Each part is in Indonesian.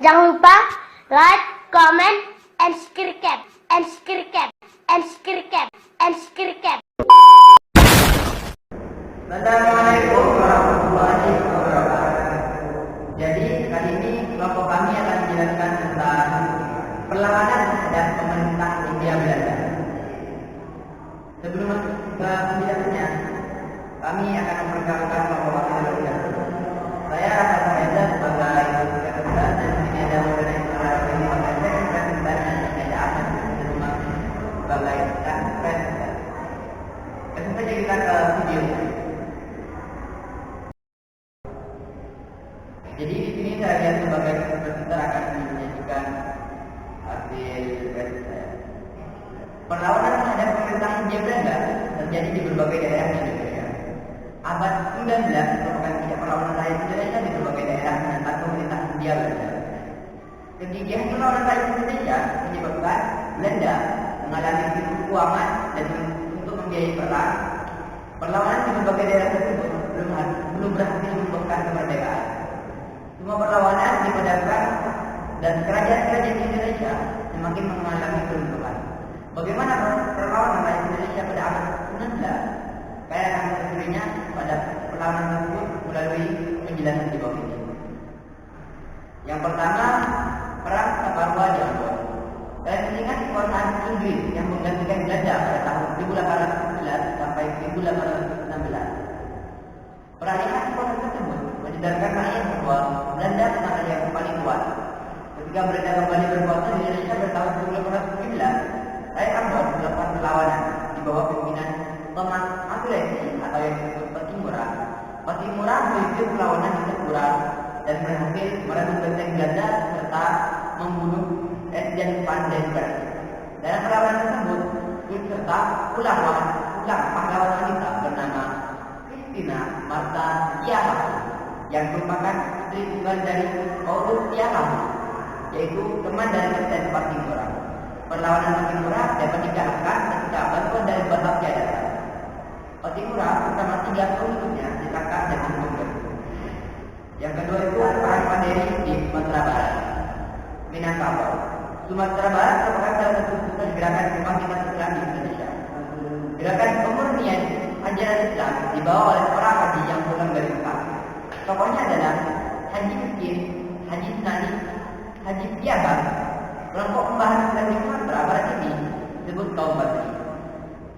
Jangan lupa like, comment, and subscribe. And subscribe. And subscribe. And subscribe. Assalamualaikum warahmatullahi wabarakatuh. Jadi kali ini kelompok kami akan menjelaskan tentang perlawanan terhadap pemerintah Hindia Belanda. Sebelum masuk ke penjelasannya, kami akan memperkenalkan kelompok kami terlebih dahulu. Saya Rahmat Faizal sebagai ketua dan ini ada Maulana Ismail ini sebagai presiden dan ini ada Ahmad di rumah sebagai presiden. Langsung saja kita ke video. Jadi di sini saya lihat sebagai presenter akan menyajikan hasil versi saya. Perlawanan terhadap pemerintah Hindia Belanda terjadi di berbagai daerah di Indonesia. Abad 19 merupakan sejak perlawanan rakyat Indonesia di berbagai daerah menentang pemerintah Hindia Belanda. Kegigihan perlawanan rakyat Indonesia menyebabkan Belanda mengalami krisis keuangan dan untuk membiayai perang. Perlawanan di berbagai daerah tersebut belum berhasil membuahkan kemerdekaan. Semua perlawanan dipadamkan dan kerajaan-kerajaan Indonesia semakin mengalami keruntuhan. Bagaimana perlawanan rakyat Indonesia pada abad 19? Saya akan menunjukkannya pada perlawanan tersebut melalui penjelasan di bawah ini. Yang pertama, perang Saparua di Ambon. Kalian mengingat kekuasaan Inggris yang menggantikan Belanda pada tahun 1811 sampai 1816. Peralihan kekuasaan tersebut menyadarkan rakyat bahwa Belanda adalah yang paling kuat. Ketika Belanda kembali berkuasa di Indonesia pada tahun 1809, rakyat Ambon melakukan perlawanan di bawah pimpinan Thomas Akulesi atau yang disebut Patimura. Patimura memimpin perlawanan di Jepura dan berhasil merebut benteng Belanda serta membunuh Etienne van den Berg. Dalam perlawanan tersebut turut serta ulang pahlawan wanita bernama Christina Martha Tiahamu yang merupakan istri tunggal dari Paulus Tiahamu, yaitu teman dari Kapten Patimura. Perlawanan Patimura dapat dikalahkan ketika bantuan dari Batavia datang. Patimura bersama 3 pengikutnya ditangkap dan dibunuh. Yang kedua itu perang Panderi di Sumatera Barat, Minangkabau. Sumatera Barat merupakan salah satu pusat gerakan kebangkitan Islam di Indonesia. Gerakan pemurnian ajaran Islam dibawa oleh para haji yang pulang dari Mekah. Tokohnya adalah Haji Miskin, Haji Senani, Haji Piagam. Kelompok pembahasan Islam di Sumatera Barat ini disebut kaum Badri.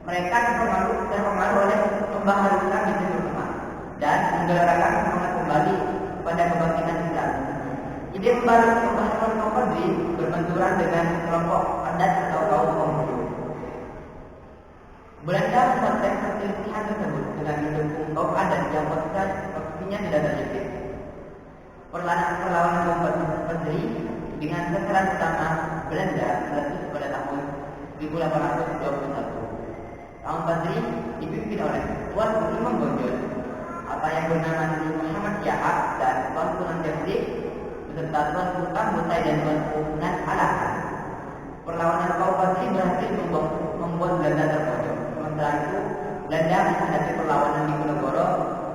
Mereka terpengaruh oleh pembahasan Islam di Timur Tengah dan menggelarkan semangat kembali pada kebangkitan Islam. Ide pembahasan kaum Badri berbenturan dengan kelompok adat atau kaum Konghucu. Belanda membuat perselisihan tersebut dengan mendukung kaum adat yang posisinya tidak terjepit. Perlawanan kaum Badri dengan sasaran utama Belanda meletus pada tahun 1821. Kaum Badri dipimpin oleh Tuan Putri Monggojol atau yang bernama Muhammad Syahab dan Tuan Sunan Jahri beserta Tuan Sultan Butai dan Tuan Sunan Alasan. Perlawanan kaum Badri berhasil membuat Belanda terpojok. Sementara itu, Belanda menghadapi perlawanan di Diponegoro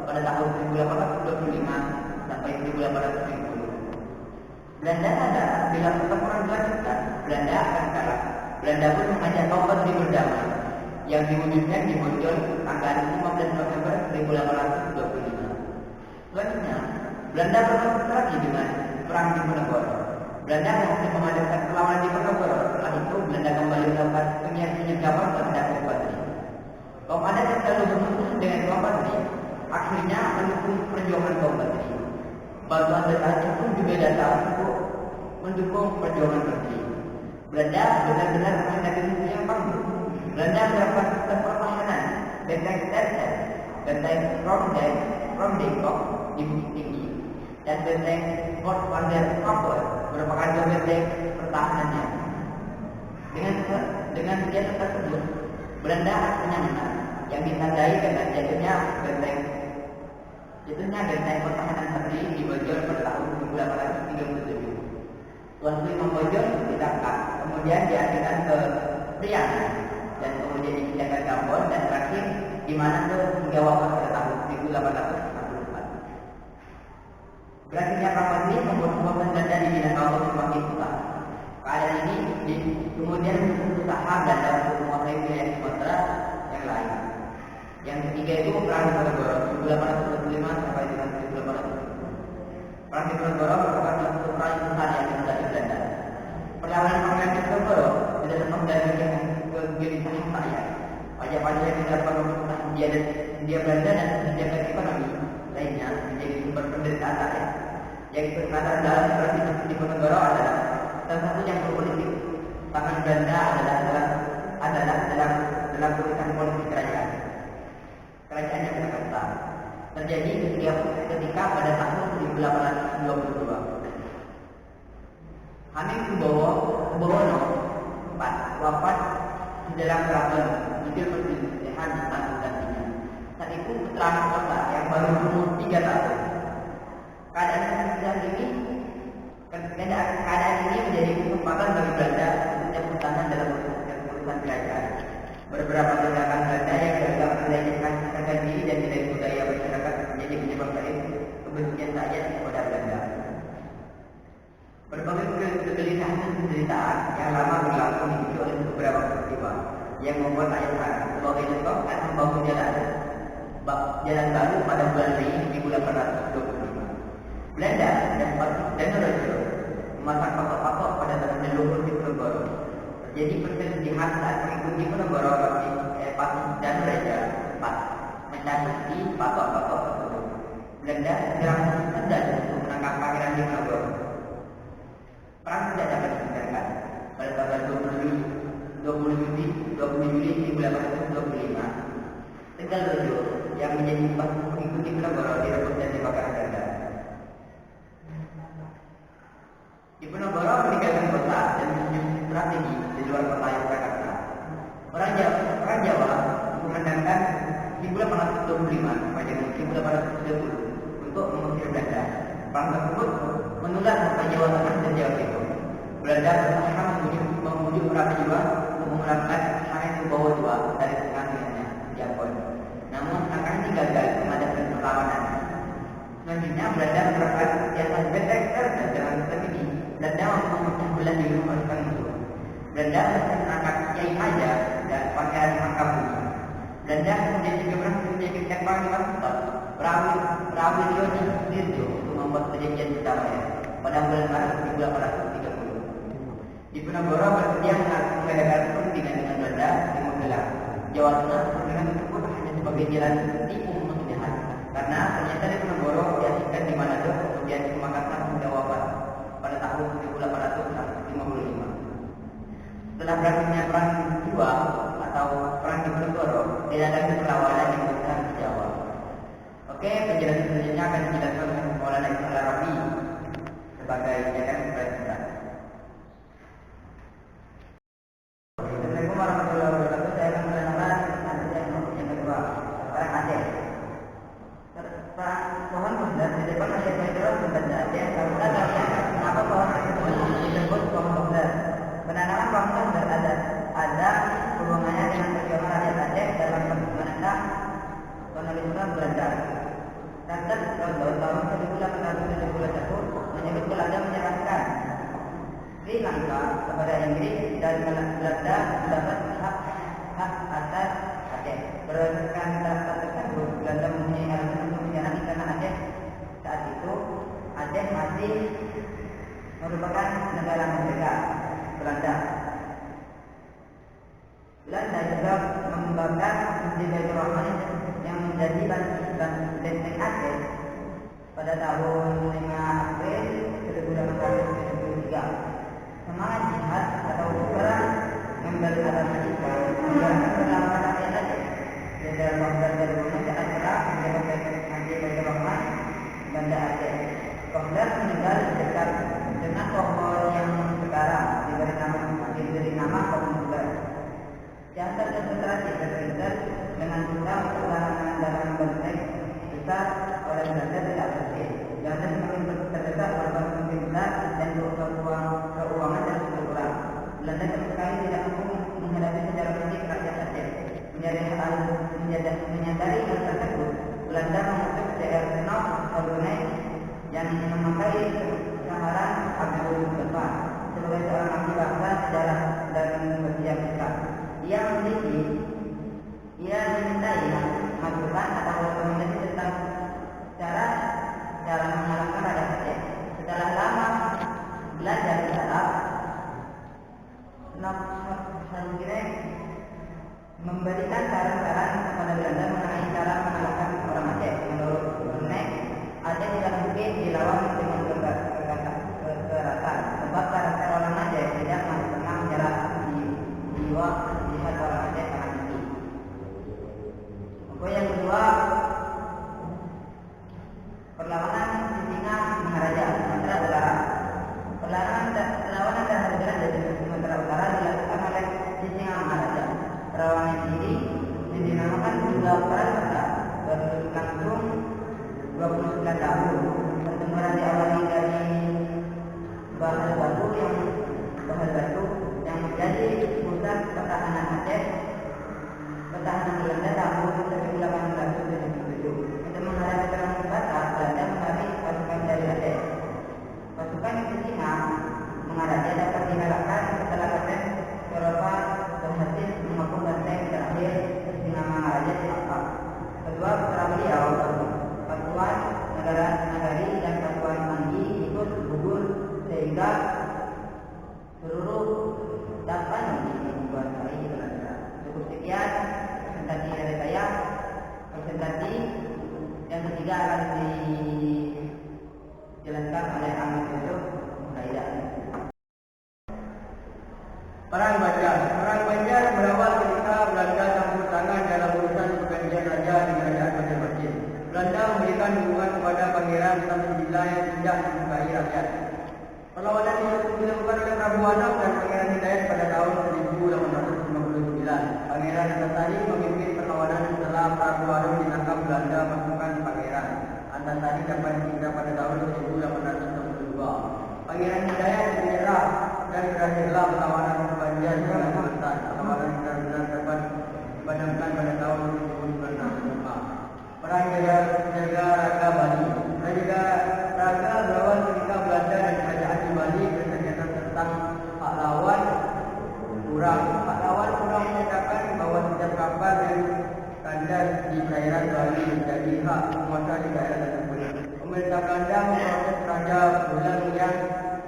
pada tahun 1825 sampai 1870. Belanda sadar bila pertempuran dilanjutkan, Belanda akan kalah. Belanda pun mengajak kaum Badri berdamai, yang diwujudkan di Monjol tanggal 15 November 1825. Selanjutnya, Belanda berkompetisi lagi dengan perang di Diponegoro. Belanda berhasil memadamkan perlawanan di Diponegoro. Setelah itu, Belanda kembali melakukan penyergapan terhadap kaum Badri. Kaum adat yang selalu bermusuhan dengan kaum Badri akhirnya mendukung perjuangan kaum Badri. Bantuan dari Aceh pun juga datang untuk mendukung perjuangan Badri. Belanda benar-benar menghadapi musuh yang tangguh. Belanda melakukan sistem pertahanan benteng Tersen, benteng Romdekok di Bukit Tinggi, dan benteng Fort van der Kapel merupakan 2 benteng pertahanannya. Dengan senjata tersebut, Belanda akhirnya menang, yang ditandai dengan jatuhnya benteng pertahanan Badri di Bojol pada tahun 1837. Tuan Putri Monggojol ditangkap, kemudian dialihkan ke Priangan, dan kemudian dipindahkan ke Ambon dan terakhir di Manado hingga wafat pada tahun 1844. Berakhirnya perang ini membuat kekuatan Belanda di Minangkabau semakin kuat. Keadaan ini kemudian usaha Belanda untuk menguasai wilayah Sumatera yang lain. Yang ketiga itu perang Diponegoro 1845 sampai dengan 1850. Perang Diponegoro merupakan satu perang besar yang terjadi Belanda. Perlawanan Pangeran Diponegoro tidak lepas dari kegelisahan rakyat. Pajak-pajak yang dilakukan pemerintah Hindia Belanda dan kebijakan ekonomi lainnya menjadi sumber penderitaan rakyat. Yang terkadang dalam perang Diponegoro adalah salah satu yang politik. Tangan Belanda adalah dalam urusan politik kerajaan. Kerajaan yang Jakarta terjadi ketika pada tahun 1822. Hamengkubuwono IV wafat di dalam keraton Idul Perpindahan Agung Gantinya. Saat itu putra mahkota yang baru umur 3 tahun. Keadaan ini menjadi kesempatan bagi Belanda untuk campur tangan dalam urusan kerajaan. Beberapa tindakan Belanda yang dianggap menjadikan harga diri dan nilai budaya masyarakat menjadi penyebab dari kebencian rakyat kepada Belanda. Berbagai kegelisahan dan penderitaan yang lama berlangsung dipicu oleh beberapa peristiwa yang membuat rakyat marah. Sebagai contoh, akan membangun jalan baru pada bulan Mei 1825. Belanda dan Rojo memasang patok-patok pada tanah leluhur Diponegoro. Terjadi perselisihan saat pengikut Diponegoro dan Raja mencari patok-patok tersebut. Belanda segera menendang untuk menangkap Pangeran Diponegoro. Perang tidak dapat dihindarkan. Pada tanggal 20 Juli 1825, Tegal Rojo yang menjadi pengikut Diponegoro direbut dan dibakar Belanda. Diponegoro meninggalkan kota dan menuju strategi di luar kota Yogyakarta. Orang Jawa memandangkan 1825 sampai dengan 1830 untuk mengusir Belanda. Perang tersebut menular sampai Jawa Tengah dan Jawa Timur. Belanda berusaha membujuk para pejuang untuk menerapkan Hamengkubuwono II dari tengah wilayahnya Japon. Namun akan gagal mengadakan perlawanan. Selanjutnya Belanda menerapkan siasat betek dan dengan strategi Belanda memecah belah diri pasukan musuh. Belanda menangkap Kiai Haja dan Pangeran Mangkabumi. Belanda kemudian juga berhasil meyakinkan Pangeran Sultan Prawiryo Dirjo untuk membuat perjanjian perdamaian pada bulan Maret 1830. Diponegoro bersedia mengadakan perundingan dengan Belanda di Magelang, Jawa Tengah. Perundingan tersebut hanya sebagai jalan tipu pemerintahan karena ternyata Diponegoro diasingkan di Manado kemudian di Makassar hingga wafat pada tahun 1855. Setelah berakhirnya perang kedua atau perang Diponegoro, tidak ada perlawanan yang besar di Jawa. Oke, penjelasan selanjutnya akan dijelaskan oleh Maulana Ismail Arabi sebagai jalan presiden. Assalamualaikum warahmatullahi wabarakatuh. Saya akan menerangkan yang kedua, perang Aceh. Pohon Bondan di depan Aceh Pedro Banda Aceh. Karena kenapa pohon tersebut disebut pohon Bondan? Penanaman pohon Bondan ada hubungannya dengan perjuangan rakyat Aceh dalam menentang kolonialisme Belanda. Rantas tahun 1871 menyebut Belanda menyerahkan Sri Lanka kepada Inggris dan Belanda mendapat hak atas Aceh. Berdasarkan data tersebut, Belanda mempunyai alasan untuk menyerang karena Aceh saat itu Aceh masih merupakan negara merdeka Belanda. Belanda juga membakar Masjid Baitur Rahman yang menjadi benteng Aceh pada tahun 5 April 1873. Semangat jihad atau perang membela agama Islam menggerakan perlawanan rakyat Aceh. Jenderal Baghdad dari saat perang menjabat Masjid Baitur Rahman Banda Aceh. Baghdad meninggal dekat dengan pohon yang sekarang diberi nama pohon Baghdad. Jasa konsentrasi terpintar dengan kita perlawanan dalam benteng besar oleh Belanda tidak berhasil. Belanda semakin terdesak oleh semakin besar dan keuangan terus berkurang. Belanda sama sekali tidak mampu menghadapi secara fisik rakyat Aceh. Menyadari hal tersebut, Belanda mengutus Sir Ernest Cornwallis yang selanjutnya memberikan saran-saran kepada Belanda mengenai cara mengalahkan orang Aceh. Menurut Brunek, Aceh tidak mungkin dilawan dengan kekerasan, sebab karakter orang Aceh tidak pernah menyerah. Jiwa lihat orang Aceh sangat tinggi. Poin yang kedua, perlawanan Singa Maharaja Sumatera Utara. Perlawanan terhadap Belanda di Sumatera Utara dilakukan oleh Singa Maharaja. Perlawanan ini dinamakan juga Perang Mata, berlangsung 29 tahun. Pertempuran diawali dari Bahar Batu yang menjadi pusat pertahanan Aceh, pertahanan Belanda tahun 1877. Untuk menghadapi Perang Mata, Belanda menarik pasukan dari Aceh. Pasukan Singa Maharaja dapat dikalahkan setelah Kapten Eropa berhasil mengepung benteng terakhir Singa Maharaja di Akbar. Kedua putra beliau, Pakuan Nagari dan Pakuan Manggi, ikut gugur sehingga seluruh dapat menguasai Belanda. Cukup sekian presentasi dari saya. Presentasi yang ketiga akan dijelaskan oleh Ahmad Yusuf Saida. Perang Banjar berawal ketika Belanda campur tangan dalam urusan pergantian raja di kerajaan Banjarmasin. Belanda memberikan dukungan kepada Pangeran Samudjila yang tidak disukai rakyat. Perlawanan dilakukan oleh Prabu Anam dan Pangeran Hidayat pada tahun 1859. Pangeran Antasari memimpin perlawanan setelah Prabu Anam ditangkap Belanda pasukan Pangeran Antasari dapat ditinggal pada tahun 1862. Pangeran Hidayat menyerah dan berakhirlah perlawanan Banjar dengan selesai. Perlawanan benar-benar dapat dipadamkan pada tahun 1905. Perang Jaga Raga Bali. Perang Jaga Raga berawal ketika Belanda dan kerajaan di Bali bersengketa tentang hak lawan kurang. Hak lawan kurang menyatakan bahwa setiap kapal yang kandas di perairan Bali menjadi hak penguasa di daerah tersebut. Pemerintah Belanda memprotes Raja Bulang yang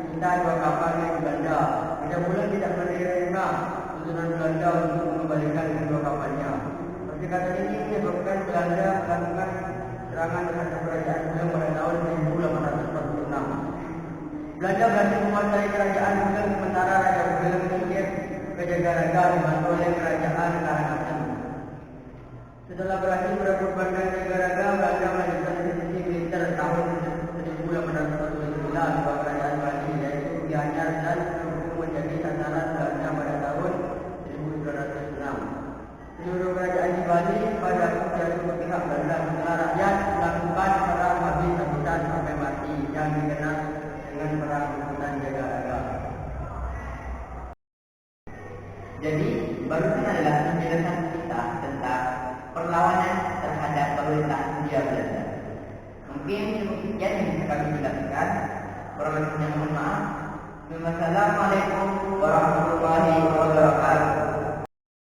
minta dua kapal yang Belanda. Raja Bulang tidak menerima usulan Belanda untuk mengembalikan kedua kapalnya. Pertikaian ini menyebabkan Belanda melakukan serangan terhadap kerajaan Bulang pada tahun 1846. Belanda berhasil menguasai kerajaan Bulang sementara Raja Bulang menyingkir ke Jagaraga dibantu oleh kerajaan Karangasem. Setelah berhasil merebut bandar Jagaraga, Belanda melanjutkan institusi militer tahun 1849 di kerajaan Bali, yaitu Gianyar dan menjadi sasaran Belanda pada tahun 1906. Seluruh kerajaan di Bali pada jatuh ke pihak Belanda setelah rakyat melakukan perang habis-habisan sampai mati yang dikenal dengan perang Hutan Jagaraga. Jadi, barusan adalah penjelasan kita tentang perlawanan terhadap pemerintah Hindia Belanda. Mungkin cukup sekian yang bisa kami jelaskan. Kurang lebihnya mohon maaf. Wassalamualaikum warahmatullahi wabarakatuh.